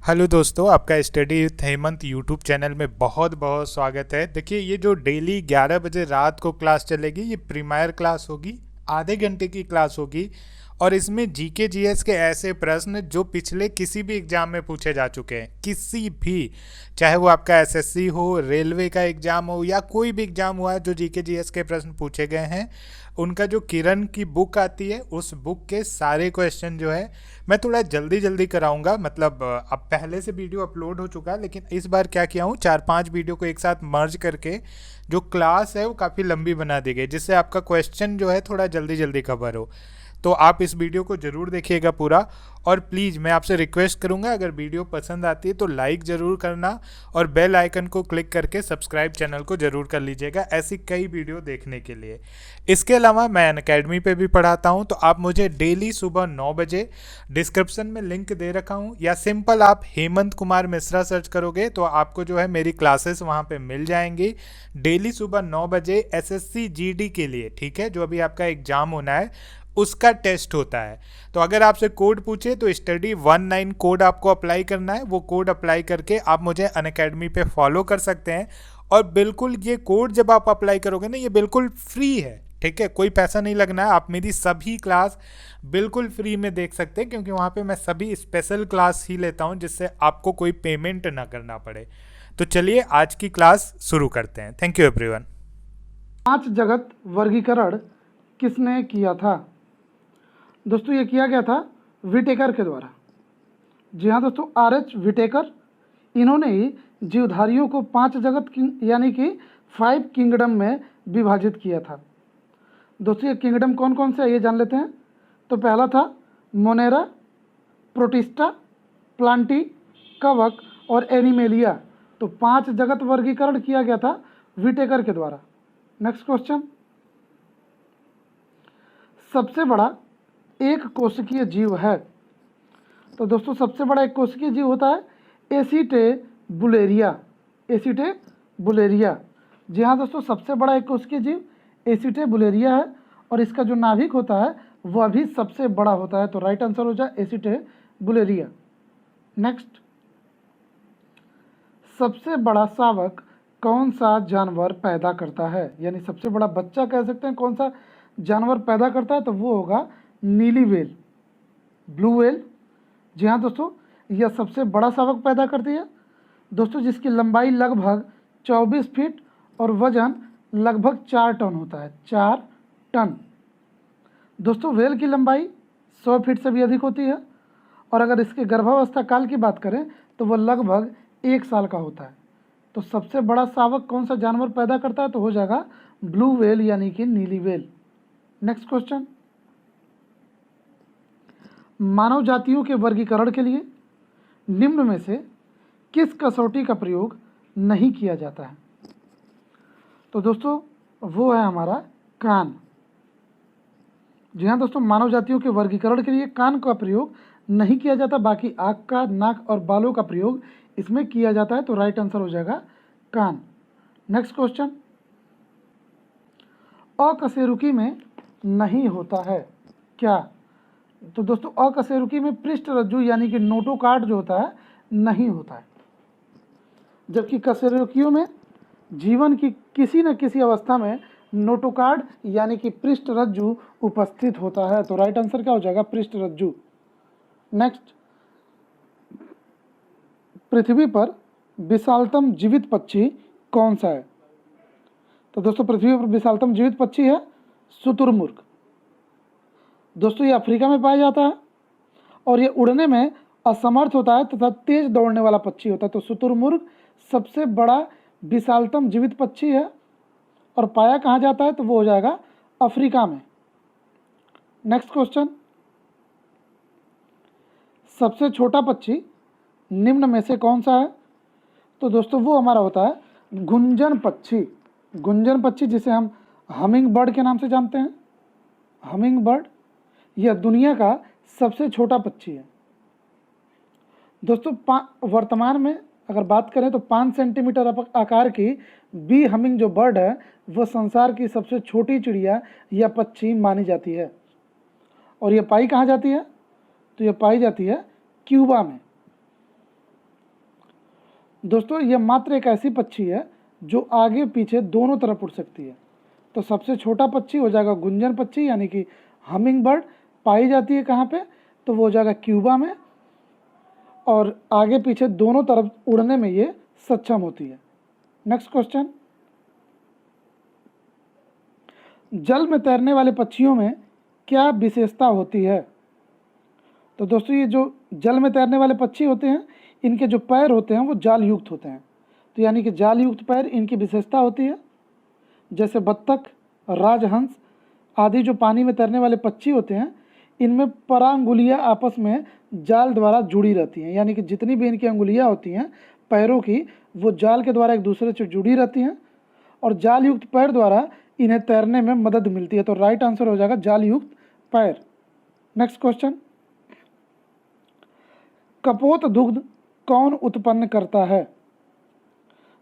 Hello दोस्तों, आपका study with Hemant YouTube channel में बहुत बहुत स्वागत है। देखिए, ये जो डेली 11 बजे रात को क्लास चलेगी, ये प्रीमियर क्लास होगी, आधे घंटे की क्लास होगी। और इसमें जीके जीएस के ऐसे प्रश्न जो पिछले किसी भी एग्जाम में पूछे जा चुके हैं, किसी भी, चाहे वो आपका एसएससी हो, रेलवे का एग्जाम हो, या कोई भी एग्जाम हुआ है जो जीके जीएस के प्रश्न पूछे गए हैं, उनका जो किरण की बुक आती है, उस बुक के सारे क्वेश्चन जो है मैं थोड़ा जल्दी जल्दी कराऊंगा। मतलब अब पहले से वीडियो अपलोड हो चुका है, लेकिन इस बार क्या किया हूँ, 4-5 वीडियो को एक साथ मर्ज करके जो क्लास है वो काफ़ी लंबी बना दी गई, जिससे आपका क्वेश्चन जो है थोड़ा जल्दी जल्दी कवर हो। तो आप इस वीडियो को ज़रूर देखिएगा पूरा। और प्लीज़ मैं आपसे रिक्वेस्ट करूंगा, अगर वीडियो पसंद आती है तो लाइक ज़रूर करना और बेल आइकन को क्लिक करके सब्सक्राइब चैनल को ज़रूर कर लीजिएगा, ऐसी कई वीडियो देखने के लिए। इसके अलावा मैं अनअकैडमी पे भी पढ़ाता हूं, तो आप मुझे डेली सुबह 9 बजे, डिस्क्रिप्शन में लिंक दे रखा हूं, या सिंपल आप हेमंत कुमार मिश्रा सर्च करोगे तो आपको जो है मेरी क्लासेस वहां पे मिल जाएंगी। डेली सुबह 9 बजे एसएससी जीडी के लिए, ठीक है, जो अभी आपका एग्जाम होना है उसका टेस्ट होता है। तो अगर आपसे कोड पूछे तो study19 कोड आपको अप्लाई करना है। वो कोड अप्लाई करके आप मुझे अनअकैडमी पे फॉलो कर सकते हैं। और बिल्कुल ये कोड जब आप अप्लाई करोगे ना, ये बिल्कुल फ्री है, ठीक है, कोई पैसा नहीं लगना है। आप मेरी सभी क्लास बिल्कुल फ्री में देख सकते हैं, क्योंकि वहाँ पे मैं सभी स्पेशल क्लास ही लेता हूँ, जिससे आपको कोई पेमेंट ना करना पड़े। तो चलिए आज की क्लास शुरू करते हैं। Thank you everyone. पांच जगत वर्गीकरण किसने किया था? दोस्तों ये किया गया था विटेकर के द्वारा। जी हाँ दोस्तों, आर.एच. विटेकर, इन्होंने ही जीवधारियों को 5 जगत यानी कि 5 किंगडम में विभाजित किया था। दोस्तों ये किंगडम कौन कौन से है ये जान लेते हैं। तो पहला था मोनेरा, प्रोटिस्टा, प्लांटी, कवक और एनिमेलिया। तो 5 जगत वर्गीकरण किया गया था विटेकर के द्वारा। नेक्स्ट क्वेश्चन, सबसे बड़ा एक कोशिकीय जीव है। तो दोस्तों सबसे बड़ा एक कोशिकीय जीव होता है एसिटेबुलेरिया। एसिटेबुलेरिया, जी हाँ दोस्तों, सबसे बड़ा एक कोशिकीय जीव एसिटेबुलेरिया है, और इसका जो नाभिक होता है वह भी सबसे बड़ा होता है। तो राइट आंसर हो जाए एसिटेबुलेरिया। नेक्स्ट, सबसे बड़ा शावक कौन सा जानवर पैदा करता है, यानी सबसे बड़ा बच्चा कह सकते हैं कौन सा जानवर पैदा करता है, तो वो होगा नीली व्हेल, ब्लू व्हेल। जी हाँ दोस्तों, यह सबसे बड़ा शावक पैदा करती है दोस्तों, जिसकी लंबाई लगभग 24 फीट और वजन लगभग 4 टन होता है। 4 टन। दोस्तों व्हेल की लंबाई 100 फीट से भी अधिक होती है, और अगर इसके गर्भावस्था काल की बात करें तो वह लगभग 1 साल का होता है। तो सबसे बड़ा शावक कौन सा जानवर पैदा करता है, तो हो जाएगा ब्लू व्हेल यानी कि नीली व्हेल। नेक्स्ट क्वेश्चन, मानव जातियों के वर्गीकरण के लिए निम्न में से किस कसौटी का प्रयोग नहीं किया जाता है? तो दोस्तों वो है हमारा कान। जी हाँ दोस्तों, मानव जातियों के वर्गीकरण के लिए कान का प्रयोग नहीं किया जाता, बाकी आँख का, नाक और बालों का प्रयोग इसमें किया जाता है। तो राइट आंसर हो जाएगा कान। नेक्स्ट क्वेश्चन, अकशेरुकी में नहीं होता है क्या? तो दोस्तों अकशेरुकी में पृष्ठ रज्जु यानी कि नोटोकार्ड जो होता है नहीं होता है, जबकि कशेरुकियों में जीवन की किसी न किसी अवस्था में नोटोकार्ड यानी कि पृष्ठ रज्जु उपस्थित होता है। तो राइट आंसर क्या हो जाएगा? पृष्ठ रज्जु। नेक्स्ट, पृथ्वी पर विशालतम जीवित पक्षी कौन सा है? तो दोस्तों पृथ्वी पर विशालतम जीवित पक्षी है शुतुरमुर्ग। दोस्तों ये अफ्रीका में पाया जाता है, और ये उड़ने में असमर्थ होता है तथा तेज दौड़ने वाला पक्षी होता है। तो शुतुरमुर्ग सबसे बड़ा विशालतम जीवित पक्षी है, और पाया कहाँ जाता है, तो वो हो जाएगा अफ्रीका में। नेक्स्ट क्वेश्चन, सबसे छोटा पक्षी निम्न में से कौन सा है? तो दोस्तों वो हमारा होता है गुंजन पक्षी। गुंजन पक्षी, जिसे हम हमिंग बर्ड के नाम से जानते हैं। हमिंग बर्ड यह दुनिया का सबसे छोटा पक्षी है दोस्तों। वर्तमान में अगर बात करें तो 5 सेंटीमीटर आकार की बी हमिंग जो बर्ड है वह संसार की सबसे छोटी चिड़िया या पक्षी मानी जाती है। और यह पाई कहाँ जाती है? तो यह पाई जाती है क्यूबा में। दोस्तों ये मात्र एक ऐसी पक्षी है जो आगे पीछे दोनों तरफ उड़ सकती है। तो सबसे छोटा पक्षी हो जाएगा गुंजन पक्षी यानी कि हमिंग बर्ड। पाई जाती है कहाँ पे? तो वो हो जाएगा क्यूबा में, और आगे पीछे दोनों तरफ उड़ने में ये सक्षम होती है। नेक्स्ट क्वेश्चन, जल में तैरने वाले पक्षियों में क्या विशेषता होती है? तो दोस्तों ये जो जल में तैरने वाले पक्षी होते हैं, इनके जो पैर होते हैं वो जाल युक्त होते हैं। तो यानी कि जाल युक्त पैर इनकी विशेषता होती है। जैसे बत्तख, राजहंस आदि जो पानी में तैरने वाले पक्षी होते हैं, इनमें परांगुलियाँ आपस में जाल द्वारा जुड़ी रहती हैं। यानी कि जितनी भी इनकी अंगुलियाँ होती हैं पैरों की, वो जाल के द्वारा एक दूसरे से जुड़ी रहती हैं, और जाल युक्त पैर द्वारा इन्हें तैरने में मदद मिलती है। तो राइट आंसर हो जाएगा जाल युक्त पैर। नेक्स्ट क्वेश्चन, कपोत दुग्ध कौन उत्पन्न करता है?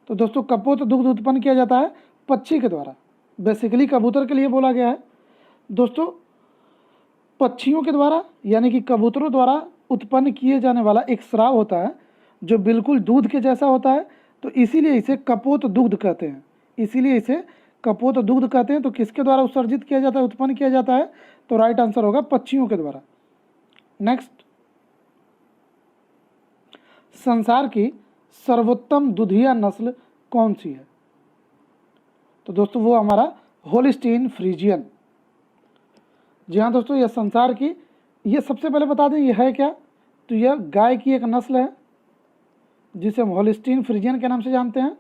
तो दोस्तों कपोत दुग्ध उत्पन्न किया जाता है पक्षी के द्वारा। बेसिकली कबूतर के लिए बोला गया है। दोस्तों पक्षियों के द्वारा यानी कि कबूतरों द्वारा उत्पन्न किए जाने वाला एक स्राव होता है जो बिल्कुल दूध के जैसा होता है। तो इसीलिए इसे कपोत दुग्ध कहते हैं। इसीलिए इसे कपोत दुग्ध कहते हैं। तो किसके द्वारा उत्सर्जित किया जाता है, उत्पन्न किया जाता है? तो राइट आंसर होगा पक्षियों के द्वारा। नेक्स्ट, संसार की सर्वोत्तम दुधिया नस्ल कौन सी है? तो दोस्तों वो हमारा होलिस्टीन फ्रीजियन। जी हाँ दोस्तों, यह संसार की, ये सबसे पहले बता दें ये है क्या? तो यह गाय की एक नस्ल है जिसे हम होलिस्टीन फ्रीजियन के नाम से जानते हैं,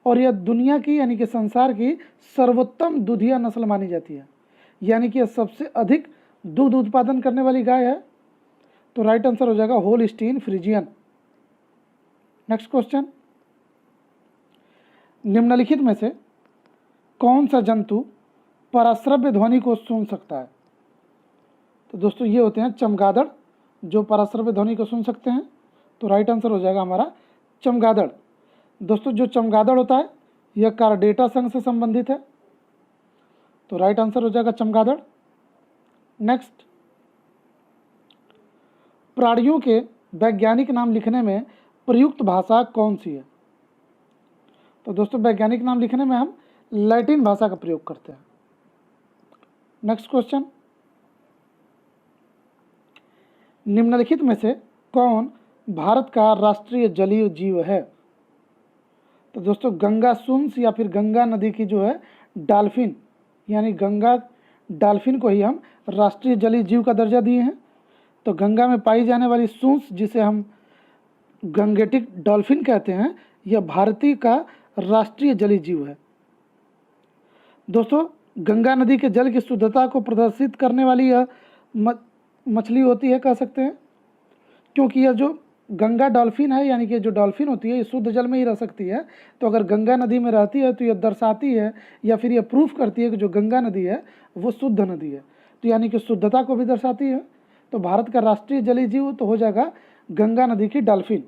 और यह दुनिया की यानी कि संसार की सर्वोत्तम दुधिया नस्ल मानी जाती है। यानी कि यह सबसे अधिक दूध उत्पादन करने वाली गाय है। तो राइट आंसर हो जाएगा होलिस्टीन फ्रीजियन। नेक्स्ट क्वेश्चन, निम्नलिखित में से कौन सा जंतु पराश्रव्य ध्वनि को सुन सकता है? तो दोस्तों ये होते हैं चमगादड़, जो पराश्रव्य ध्वनि को सुन सकते हैं। तो राइट आंसर हो जाएगा हमारा चमगादड़। दोस्तों जो चमगादड़ होता है यह कार्डेटा संघ से संबंधित है। तो राइट आंसर हो जाएगा चमगादड़। नेक्स्ट, प्राणियों के वैज्ञानिक नाम लिखने में प्रयुक्त भाषा कौन सी है? तो दोस्तों वैज्ञानिक नाम लिखने में हम लैटिन भाषा का प्रयोग करते हैं। नेक्स्ट क्वेश्चन, निम्नलिखित में से कौन भारत का राष्ट्रीय जलीय जीव है? तो दोस्तों गंगा सुंस या फिर गंगा नदी की जो है डॉल्फिन, यानी गंगा डॉल्फिन को ही हम राष्ट्रीय जलीय जीव का दर्जा दिए हैं। तो गंगा में पाई जाने वाली सुंस, जिसे हम गंगेटिक डॉल्फिन कहते हैं, यह भारतीय का राष्ट्रीय जलीय जीव है। दोस्तों गंगा नदी के जल की शुद्धता को प्रदर्शित करने वाली यह मछली होती है, कह सकते हैं, क्योंकि यह जो गंगा डॉल्फिन है यानी कि जो डॉल्फिन होती है ये शुद्ध जल में ही रह सकती है। तो अगर गंगा नदी में रहती है तो यह दर्शाती है या फिर यह प्रूफ करती है कि जो गंगा नदी है वो शुद्ध नदी है। तो यानी कि शुद्धता को भी दर्शाती है। तो भारत का राष्ट्रीय जलीय जीव तो हो जाएगा गंगा नदी की डॉल्फिन।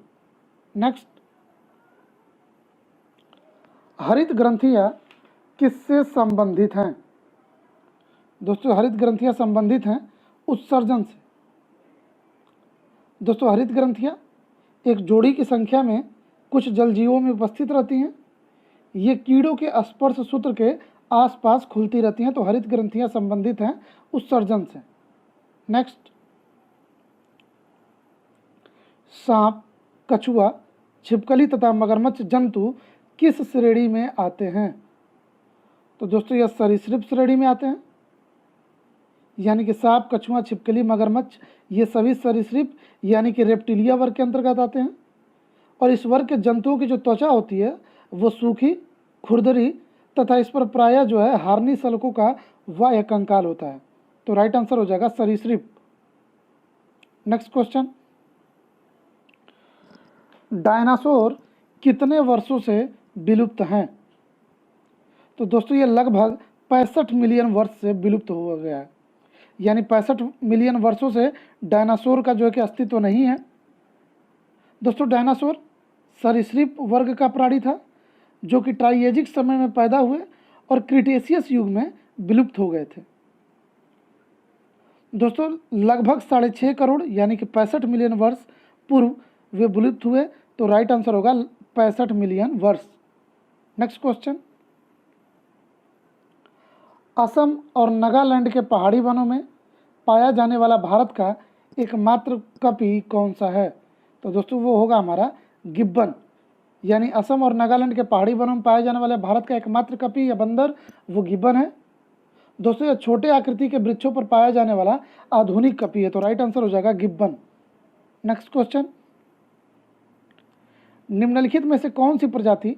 नेक्स्ट, हरित ग्रंथियाँ किससे संबंधित हैं? दोस्तों हरित ग्रंथियाँ संबंधित हैं उत्सर्जन से। दोस्तों हरित ग्रंथियाँ एक जोड़ी की संख्या में कुछ जलजीवों में उपस्थित रहती हैं। ये कीड़ों के स्पर्श सूत्र के आसपास खुलती रहती हैं। तो हरित ग्रंथियाँ संबंधित हैं उत्सर्जन से। नेक्स्ट, सांप, कछुआ, छिपकली तथा मगरमच्छ जंतु किस श्रेणी में आते हैं? तो दोस्तों यह सरीसृप श्रेणी में आते हैं। यानी कि सांप, कछुआ, छिपकली, मगरमच्छ ये सभी सरीसृप यानी कि रेप्टिलिया वर्ग के अंतर्गत आते हैं। और इस वर्ग के जंतुओं की जो त्वचा होती है वो सूखी, खुरदरी तथा इस पर प्रायः जो है हार्नी सल्कों का बाह्य कंकाल होता है। तो राइट आंसर हो जाएगा सरीसृप। नेक्स्ट क्वेश्चन, डायनासोर कितने वर्षों से विलुप्त हैं? तो दोस्तों ये लगभग 65 मिलियन वर्ष से विलुप्त हो गया है। यानी 65 मिलियन वर्षों से डायनासोर का जो है कि अस्तित्व नहीं है। दोस्तों डायनासोर सरीसृप वर्ग का प्राणी था जो कि ट्राइएजिक समय में पैदा हुए और क्रिटेशियस युग में विलुप्त हो गए थे। दोस्तों लगभग 6.5 करोड़ यानी कि 65 मिलियन वर्ष पूर्व वे विलुप्त हुए। तो राइट आंसर होगा 65 मिलियन वर्ष। नेक्स्ट क्वेश्चन, असम और नागालैंड के पहाड़ी वनों में पाया जाने वाला भारत का एकमात्र कपी कौन सा है? तो दोस्तों वो होगा हमारा गिब्बन। यानी असम और नागालैंड के पहाड़ी वनों में पाए जाने वाले भारत का एकमात्र कपी या बंदर वो गिब्बन है। दोस्तों यह छोटे आकृति के वृक्षों पर पाया जाने वाला आधुनिक कपी है, तो राइट आंसर हो जाएगा गिब्बन। नेक्स्ट क्वेश्चन, निम्नलिखित में से कौन सी प्रजाति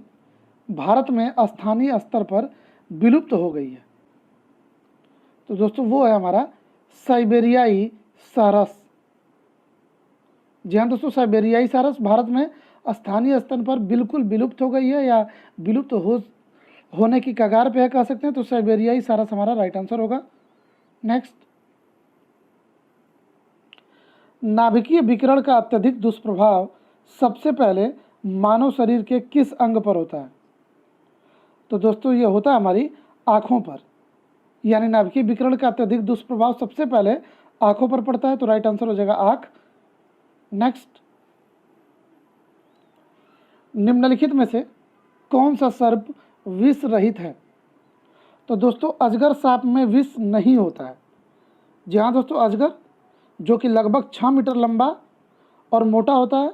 भारत में स्थानीय स्तर पर विलुप्त हो गई है? तो दोस्तों वो है हमारा साइबेरियाई सारस। जी हाँ दोस्तों, साइबेरियाई सारस भारत में स्थानीय स्तर पर बिल्कुल विलुप्त हो गई है या विलुप्त होने की कगार पे है कह सकते हैं, तो साइबेरियाई सारस हमारा राइट आंसर होगा। नेक्स्ट, नाभिकीय विकिरण का अत्यधिक दुष्प्रभाव सबसे पहले मानव शरीर के किस अंग पर होता है? तो दोस्तों ये होता है हमारी आँखों पर। यानी नाभिकीय विकिरण का अत्यधिक दुष्प्रभाव सबसे पहले आँखों पर पड़ता है, तो राइट आंसर हो जाएगा आँख। नेक्स्ट, निम्नलिखित में से कौन सा सर्प विष रहित है? तो दोस्तों अजगर सांप में विष नहीं होता है। जी हाँ दोस्तों, अजगर जो कि लगभग 6 मीटर लंबा और मोटा होता है,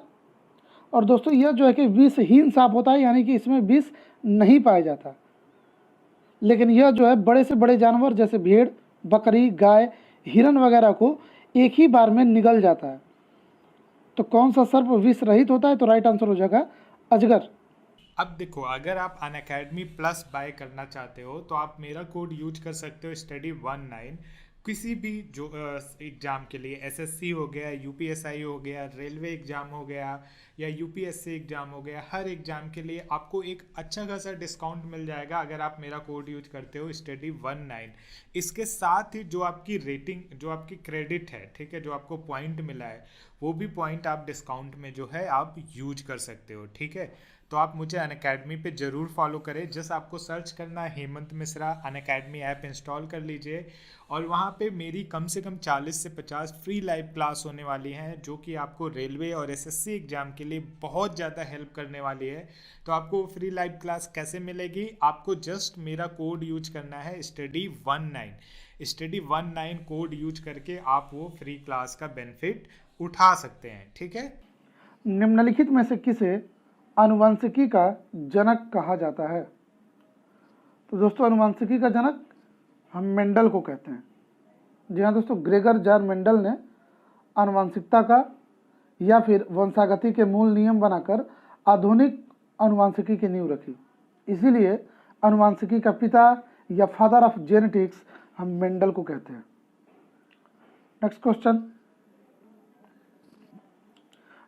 और दोस्तों यह जो है कि विषहीन सांप होता है, यानी कि इसमें विष नहीं पाया जाता। लेकिन यह जो है बड़े से बड़े जानवर जैसे भेड़, बकरी, गाय, हिरन वगैरह को एक ही बार में निगल जाता है। तो कौन सा सर्प विष रहित होता है? तो राइट आंसर हो जाएगा अजगर। अब देखो, अगर आप अनअकैडमी प्लस बाय करना चाहते हो तो आप मेरा कोड यूज कर सकते हो study19 किसी भी जो एग्ज़ाम के लिए, एसएससी हो गया, यूपीएसआई हो गया, रेलवे एग्ज़ाम हो गया या यूपीएससी एग्ज़ाम हो गया, हर एग्ज़ाम के लिए आपको एक अच्छा खासा डिस्काउंट मिल जाएगा अगर आप मेरा कोड यूज करते हो study19। इसके साथ ही जो आपकी रेटिंग, जो आपकी क्रेडिट है, ठीक है, जो आपको पॉइंट मिला है, वो भी पॉइंट आप डिस्काउंट में जो है आप यूज कर सकते हो, ठीक है। तो आप मुझे अनअकैडमी पे ज़रूर फॉलो करें। जस्ट आपको सर्च करना है Hemant Mishra, Unacademy app install कर लीजिए और वहाँ पे मेरी कम से कम 40 से 50 फ्री लाइव क्लास होने वाली हैं, जो कि आपको रेलवे और एसएससी एग्ज़ाम के लिए बहुत ज़्यादा हेल्प करने वाली है। तो आपको फ्री लाइव क्लास कैसे मिलेगी? आपको जस्ट मेरा कोड यूज करना है study19 कोड यूज करके आप वो फ्री क्लास का बेनिफिट उठा सकते हैं, ठीक है। निम्नलिखित में से किसे आनुवंशिकी का जनक कहा जाता है? तो दोस्तों आनुवंशिकी का जनक हम मेंडल को कहते हैं। जी हाँ दोस्तों, ग्रेगर जॉन मेंडल ने आनुवंशिकता का या फिर वंशागति के मूल नियम बनाकर आधुनिक आनुवंशिकी की नींव रखी। इसीलिए आनुवंशिकी का पिता या फादर ऑफ जेनेटिक्स हम मेंडल को कहते हैं। नेक्स्ट क्वेश्चन,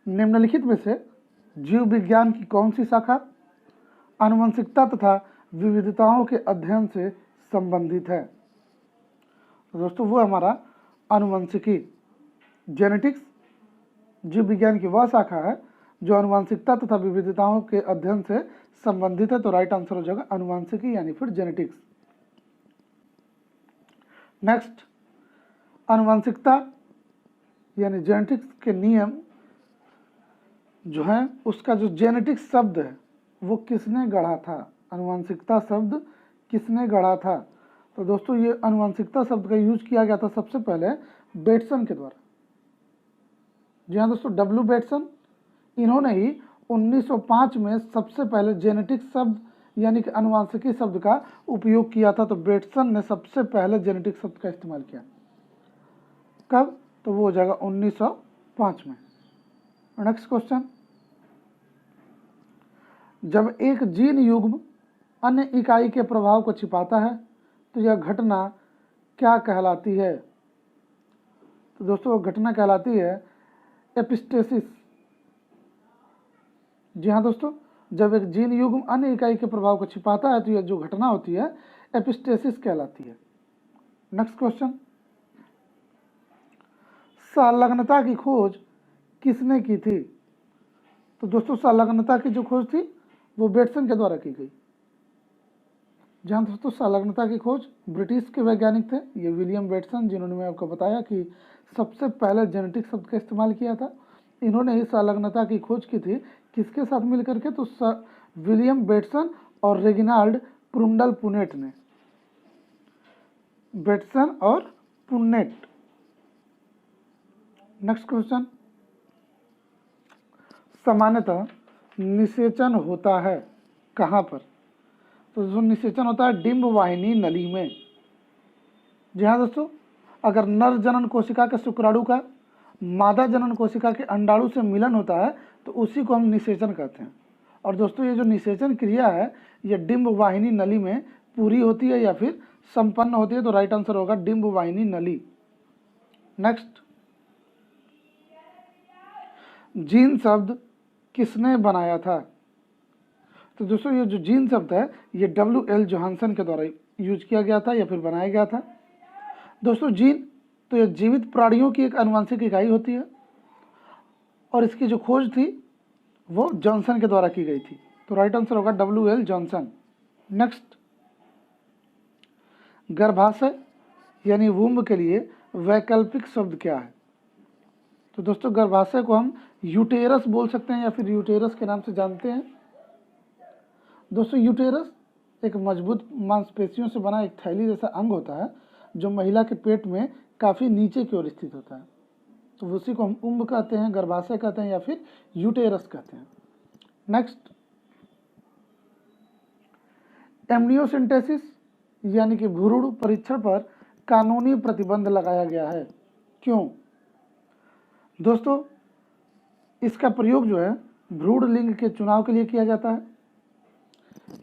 निम्नलिखित में से जीव विज्ञान की कौन सी शाखा आनुवंशिकता तथा विविधताओं के अध्ययन से संबंधित है? तो दोस्तों वो हमारा आनुवंशिकी, जेनेटिक्स जीव विज्ञान की वह शाखा है जो आनुवंशिकता तथा विविधताओं के अध्ययन से संबंधित है। तो राइट आंसर हो जाएगा आनुवंशिकी यानी फिर जेनेटिक्स। नेक्स्ट, आनुवंशिकता यानी जेनेटिक्स के नियम जो है, उसका जो जेनेटिक्स शब्द है वो किसने गढ़ा था? आनुवंशिकता शब्द किसने गढ़ा था? तो दोस्तों ये आनुवंशिकता शब्द का यूज किया गया था सबसे पहले बेटसन के द्वारा। जी हाँ दोस्तों, डब्ल्यू बेटसन, इन्होंने ही 1905 में सबसे पहले जेनेटिक्स शब्द यानी कि आनुवंशिकी शब्द का उपयोग किया था। तो बेटसन ने सबसे पहले जेनेटिक्स शब्द का इस्तेमाल किया। कब? तो वो हो जाएगा 1905 में। नेक्स्ट क्वेश्चन, जब एक जीन युग्म अन्य इकाई के प्रभाव को छिपाता है तो यह घटना क्या कहलाती है? तो दोस्तों घटना कहलाती है एपिस्टेसिस। जी हाँ दोस्तों, जब एक जीन युग्म अन्य इकाई के प्रभाव को छिपाता है तो यह जो घटना होती है एपिस्टेसिस कहलाती है। नेक्स्ट क्वेश्चन, संलग्नता की खोज किसने की थी? तो दोस्तों संलग्नता की जो खोज थी वो बेटसन के द्वारा की गई। जहाँ दोस्तों संलग्नता की खोज ब्रिटिश के वैज्ञानिक थे, ये विलियम बेटसन, जिन्होंने मैं आपको बताया कि सबसे पहले जेनेटिक शब्द का इस्तेमाल किया था। इन्होंने ही संलग्नता की खोज की थी किसके साथ मिल करके? तो विलियम बेटसन और रेगिनाल्ड प्रुंडल पुनेट ने। बेटसन और पुनेट। नेक्स्ट क्वेश्चन, सामान्यतः निषेचन होता है कहाँ पर? तो जो निषेचन होता है डिंब वाहिनी नली में। जी हाँ दोस्तों, अगर नर जनन कोशिका के शुक्राणु का मादा जनन कोशिका के अंडाणु से मिलन होता है तो उसी को हम निषेचन कहते हैं। और दोस्तों ये जो निषेचन क्रिया है ये डिंब वाहिनी नली में पूरी होती है या फिर संपन्न होती है? तो राइट आंसर होगा डिंब वाहिनी नली। नेक्स्ट, जीन शब्द किसने बनाया था? तो दोस्तों ये जो जीन शब्द है ये W.L. जोहानसन के द्वारा यूज किया गया था या फिर बनाया गया था। दोस्तों जीन तो ये जीवित प्राणियों की एक आनुवंशिक इकाई होती है और इसकी जो खोज थी वो जॉनसन के द्वारा की गई थी। तो राइट आंसर होगा W.L. जॉनसन। नेक्स्ट, गर्भाशय यानी वुम्ब के लिए वैकल्पिक शब्द क्या है? तो दोस्तों गर्भाशय को हम यूटेरस बोल सकते हैं या फिर यूटेरस के नाम से जानते हैं। दोस्तों यूटेरस एक मजबूत मांसपेशियों से बना एक थैली जैसा अंग होता है जो महिला के पेट में काफ़ी नीचे की ओर स्थित होता है। तो उसी को हम उम्ब कहते हैं, गर्भाशय कहते हैं या फिर यूटेरस कहते हैं। नेक्स्ट, एम्नियोसेंटेसिस यानी कि भ्रूण परीक्षण पर कानूनी प्रतिबंध लगाया गया है, क्यों? दोस्तों इसका प्रयोग जो है भ्रूण लिंग के चुनाव के लिए किया जाता है,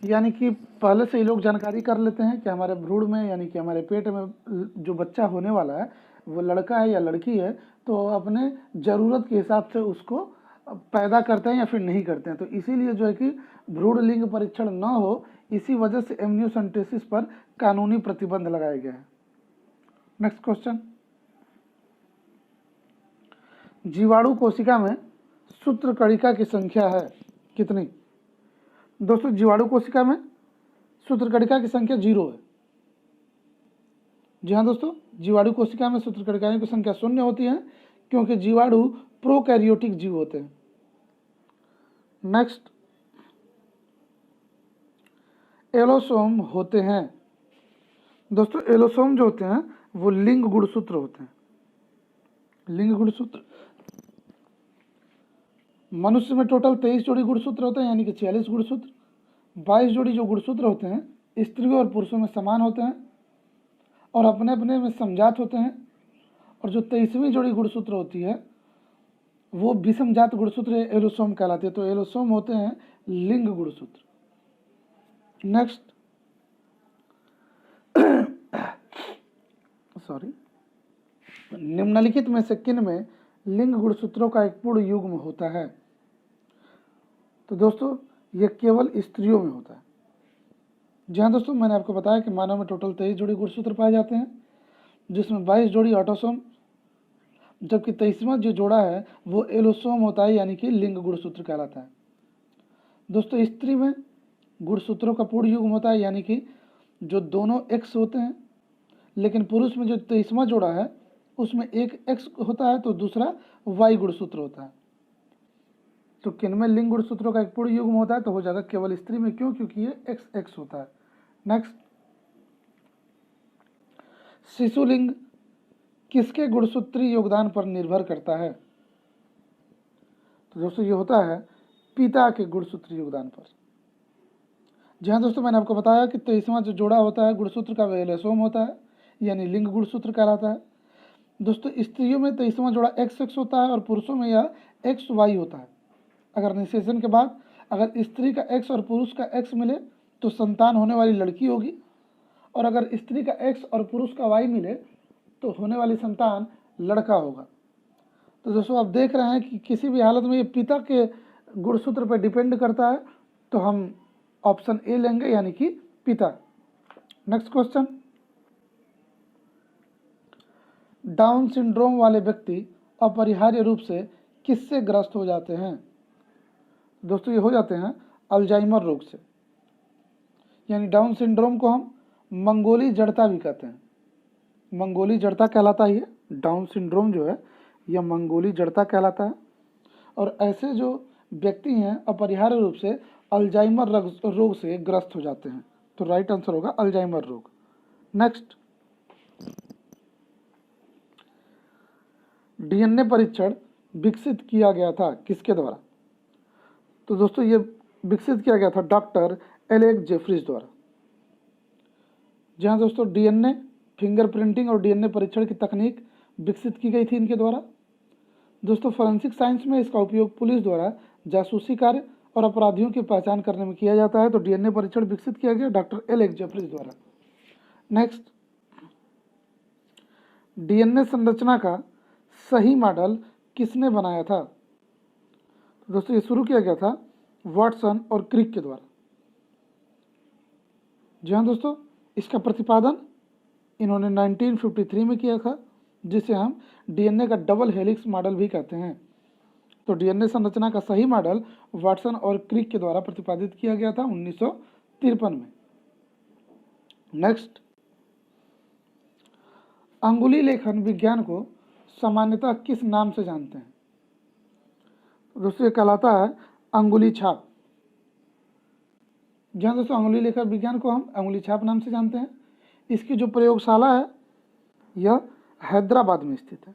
यानी कि पहले से ही लोग जानकारी कर लेते हैं कि हमारे भ्रूण में यानी कि हमारे पेट में जो बच्चा होने वाला है वो लड़का है या लड़की है, तो अपने ज़रूरत के हिसाब से उसको पैदा करते हैं या फिर नहीं करते हैं। तो इसीलिए जो है कि भ्रूण लिंग परीक्षण न हो, इसी वजह से एम्नियोसेंटेसिस पर कानूनी प्रतिबंध लगाया गया है। नेक्स्ट क्वेश्चन, जीवाणु कोशिका में सूत्रकणिका की संख्या है कितनी? दोस्तों जीवाणु कोशिका में सूत्रकणिका की संख्या 0 है। जी हाँ दोस्तों, जीवाणु कोशिका में सूत्रकणिकाओं की संख्या 0 होती है क्योंकि जीवाणु प्रोकैरियोटिक जीव होते हैं। नेक्स्ट, एलोसोम होते हैं। दोस्तों एलोसोम जो होते हैं वो लिंग गुणसूत्र होते हैं। लिंग गुणसूत्र, मनुष्य में टोटल 23 जोड़ी गुणसूत्र होते हैं यानी कि 46 गुणसूत्र। 22 जोड़ी जो गुणसूत्र होते हैं स्त्रियों और पुरुषों में समान होते हैं और अपने अपने में समजात होते हैं। और जो 23वीं जोड़ी गुणसूत्र होती है वो विषमजात गुणसूत्र एलोसोम कहलाती है। तो एलोसोम होते हैं लिंग गुणसूत्र। नेक्स्ट, सॉरी, निम्नलिखित में से किन में लिंग गुणसूत्रों का एक पूर्ण युग्म होता है? तो दोस्तों ये केवल स्त्रियों में होता है। जी हाँ दोस्तों, मैंने आपको बताया कि मानव में टोटल 23 जोड़ी गुणसूत्र पाए जाते हैं जिसमें 22 जोड़ी ऑटोसोम, जबकि 23वां जो जोड़ा है वो एलोसोम होता है यानी कि लिंग गुणसूत्र कहलाता है। दोस्तों स्त्री में गुणसूत्रों का पूर्ण युग्म होता है यानी कि जो दोनों एक्स होते हैं, लेकिन पुरुष में जो 23वां जोड़ा है उसमें एक एक्स होता है तो दूसरा वाई गुणसूत्र होता है। तो किन में लिंग गुणसूत्रों का एक पूर्ण युग्म होता है? तो हो जाएगा केवल स्त्री में। क्यों? क्योंकि ये एक्स एक्स होता है। नेक्स्ट, शिशुलिंग किसके गुणसूत्रीय योगदान पर निर्भर करता है? तो दोस्तों ये होता है पिता के गुणसूत्रीय योगदान पर। जी हाँ दोस्तों, मैंने आपको बताया कि 23वां जो जोड़ा होता है गुणसूत्र का वह एलोसोम होता है यानी लिंग गुणसूत्र कहलाता है। दोस्तों स्त्रियों में 23वां जोड़ा एक्स एक्स होता है और पुरुषों में यह एक्स वाई होता है। अगर निषेचन के बाद अगर स्त्री का एक्स और पुरुष का एक्स मिले तो संतान होने वाली लड़की होगी, और अगर स्त्री का एक्स और पुरुष का वाई मिले तो होने वाली संतान लड़का होगा। तो दोस्तों आप देख रहे हैं कि किसी भी हालत में ये पिता के गुणसूत्र पर डिपेंड करता है, तो हम ऑप्शन ए लेंगे यानी कि पिता। नेक्स्ट क्वेश्चन, डाउन सिंड्रोम वाले व्यक्ति अपरिहार्य रूप से किससे ग्रस्त हो जाते हैं? दोस्तों ये हो जाते हैं अल्जाइमर रोग से, यानी डाउन सिंड्रोम को हम मंगोली जड़ता भी कहते हैं। मंगोली जड़ता कहलाता है ये डाउन सिंड्रोम जो है यह मंगोली जड़ता कहलाता है। और ऐसे जो व्यक्ति हैं अपरिहार्य रूप से अल्जाइमर रोग से ग्रस्त हो जाते हैं। तो राइट आंसर होगा अल्जाइमर रोग। नेक्स्ट, डीएनए परीक्षण विकसित किया गया था किसके द्वारा? तो दोस्तों ये विकसित किया गया था डॉक्टर एलेक्स जेफरीज द्वारा। जहां दोस्तों डीएनए फिंगरप्रिंटिंग और डीएनए परीक्षण की तकनीक विकसित की गई थी इनके द्वारा। दोस्तों फॉरेंसिक साइंस में इसका उपयोग पुलिस द्वारा जासूसी कार्य और अपराधियों की पहचान करने में किया जाता है। तो डीएनए परीक्षण विकसित किया गया डॉक्टर एलेक्स जेफरीज द्वारा। नेक्स्ट, डीएनए संरचना का सही मॉडल किसने बनाया था? तो दोस्तों ये शुरू किया गया था वाटसन और क्रिक के द्वारा। जी हाँ दोस्तों, इसका प्रतिपादन इन्होंने 1953 में किया था, जिसे हम डीएनए का डबल हेलिक्स मॉडल भी कहते हैं। तो डीएनए संरचना का सही मॉडल वाटसन और क्रिक के द्वारा प्रतिपादित किया गया था 1953 में। नेक्स्ट, अंगुली लेखन विज्ञान को सामान्यतः किस नाम से जानते हैं? तो दोस्तों ये कहलाता है अंगुली छाप। जहाँ दोस्तों अंगुली लेखन विज्ञान को हम अंगुली छाप नाम से जानते हैं। इसकी जो प्रयोगशाला है यह हैदराबाद में स्थित है।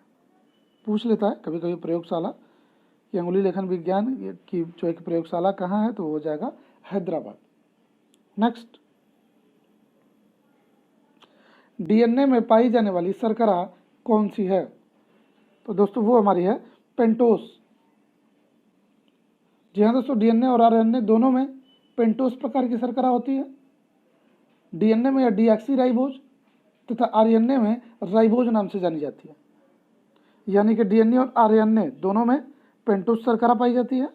पूछ लेता है कभी कभी प्रयोगशाला कि अंगुली लेखन विज्ञान की जो एक प्रयोगशाला कहाँ है, तो वो हो जाएगा हैदराबाद। नेक्स्ट, डीएनए में पाई जाने वाली शर्करा कौन सी है? तो दोस्तों वो हमारी है पेंटोस। जी हाँ दोस्तों, डीएनए और आरएनए दोनों में पेंटोस प्रकार की शर्करा होती है। डीएनए में यह डीऑक्सीराइबोज तथा आरएनए में राइबोज नाम से जानी जाती है। यानी कि डीएनए और आरएनए दोनों में पेंटोस शर्करा पाई जाती है,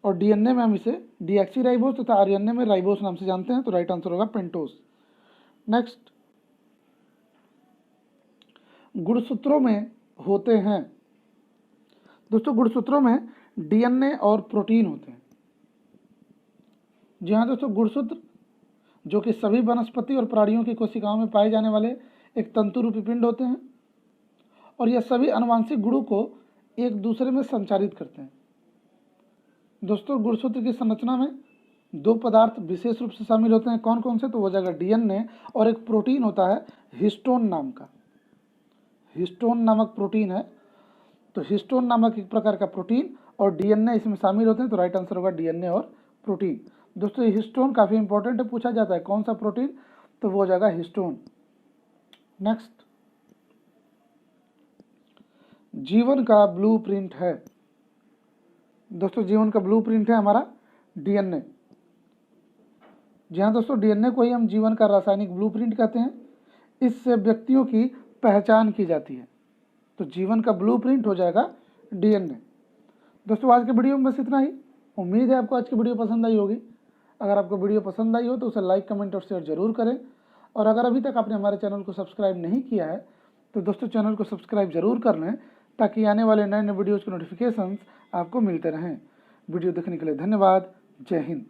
और डीएनए में हम इसे डीऑक्सीराइबोज तथा आरएनए में राइबोज नाम से जानते हैं। तो राइट आंसर होगा पेंटोस। नेक्स्ट, गुणसूत्रों में होते हैं। दोस्तों गुणसूत्रों में डीएनए और प्रोटीन होते हैं। जी हाँ दोस्तों, गुणसूत्र जो कि सभी वनस्पति और प्राणियों की कोशिकाओं में पाए जाने वाले एक तंतुरूपी पिंड होते हैं, और यह सभी आनुवंशिक गुणों को एक दूसरे में संचारित करते हैं। दोस्तों गुणसूत्र की संरचना में दो पदार्थ विशेष रूप से शामिल होते हैं। कौन कौन से? तो वो जाएगा डीएनए और एक प्रोटीन होता है हिस्टोन नाम का। हिस्टोन नामक प्रोटीन है। तो हिस्टोन नामक एक प्रकार का प्रोटीन और डीएनए इसमें शामिल होते हैं। तो राइट आंसर होगा डीएनए और प्रोटीन। दोस्तों हिस्टोन काफ़ी इंपॉर्टेंट है, पूछा जाता है कौन सा प्रोटीन, तो वो हो जाएगा हिस्टोन। नेक्स्ट, जीवन का ब्लूप्रिंट है। दोस्तों जीवन का ब्लूप्रिंट है हमारा डीएनए। जी हाँ दोस्तों, डीएनए को ही हम जीवन का रासायनिक ब्लूप्रिंट कहते हैं। इससे व्यक्तियों की पहचान की जाती है। तो जीवन का ब्लूप्रिंट हो जाएगा डीएनए। दोस्तों आज के वीडियो में बस इतना ही। उम्मीद है आपको आज की वीडियो पसंद आई होगी। अगर आपको वीडियो पसंद आई हो तो उसे लाइक, कमेंट और शेयर जरूर करें। और अगर अभी तक आपने हमारे चैनल को सब्सक्राइब नहीं किया है तो दोस्तों चैनल को सब्सक्राइब जरूर कर लें, ताकि आने वाले नए नए वीडियोज़ के नोटिफिकेशंस आपको मिलते रहें। वीडियो देखने के लिए धन्यवाद। जय हिंद।